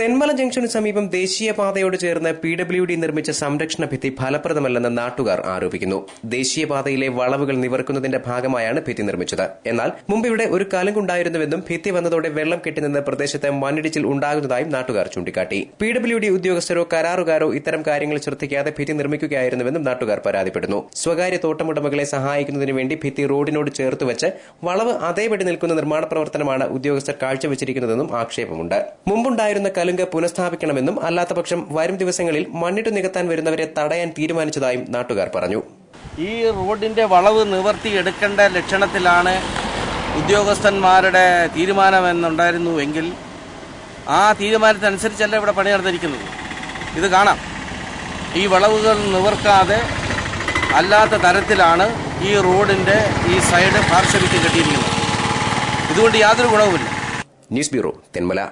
തെന്മല ജംഗ്ഷനു സമീപം ദേശീയപാതയോട് ചേർന്ന് PWD നിർമ്മിച്ച സംരക്ഷണ ഭിത്തി ഫലപ്രദമല്ലെന്ന് നാട്ടുകാർ ആരോപിക്കുന്നു. ദേശീയപാതയിലെ വളവുകൾ നിവർക്കുന്നതിന്റെ ഭാഗമായാണ് ഭിത്തി നിർമ്മിച്ചത്. എന്നാൽ മുമ്പ് ഇവിടെ ഒരു കലുങ്കുണ്ടായിരുന്നുവെന്നും ഭിത്തി വന്നതോടെ വെള്ളം കെട്ടിനിന്ന് പ്രദേശത്ത് മണ്ണിടിച്ചിൽ ഉണ്ടാകുന്നതായും നാട്ടുകാർ ചൂണ്ടിക്കാട്ടി. PWD ഉദ്യോഗസ്ഥരോ കരാറുകാരോ ഇത്തരം കാര്യങ്ങൾ ശ്രദ്ധിക്കാതെ ഭിത്തി നിർമ്മിക്കുകയായിരുന്നുവെന്നും നാട്ടുകാർ പരാതിപ്പെടുന്നു. സ്വകാര്യ തോട്ടമുടമകളെ സഹായിക്കുന്നതിനു വേണ്ടി ഭിത്തി റോഡിനോട് ചേർത്തുവച്ച് വളവ് അതേപടി നിൽക്കുന്ന നിർമ്മാണ പ്രവർത്തനമാണ് ഉദ്യോഗസ്ഥർ കാഴ്ചവെച്ചിരിക്കുന്നതെന്നും ആക്ഷേപമുണ്ട്. മുമ്പുണ്ടായിരുന്ന കലുങ്ക് പുനഃസ്ഥാപിക്കണമെന്നും അല്ലാത്തപക്ഷം വരും ദിവസങ്ങളിൽ മണ്ണിട്ട് നികത്താൻ വരുന്നവരെ തടയാൻ തീരുമാനിച്ചതായും നാട്ടുകാർ പറഞ്ഞു. ഈ റോഡിന്റെ വളവ് നിവർത്തിയെടുക്കേണ്ട ലക്ഷണത്തിലാണ് ഉദ്യോഗസ്ഥന്മാരുടെ തീരുമാനമെന്നുണ്ടായിരുന്നുവെങ്കിൽ ആ തീരുമാനത്തിനനുസരിച്ചല്ല ഇവിടെ പണി നടന്നിരിക്കുന്നത്. ഇത് കാണാം. ഈ വളവുകൾ നിവർക്കാതെ അല്ലാത്ത തരത്തിലാണ് ഈ റോഡിന്റെ ഈ സൈഡ് പാർശ്വഭിത്തി കെട്ടിയിരിക്കുന്നത്. ഇതുകൊണ്ട് യാതൊരു ഗുണവുമില്ല. News bureau, Thenmala.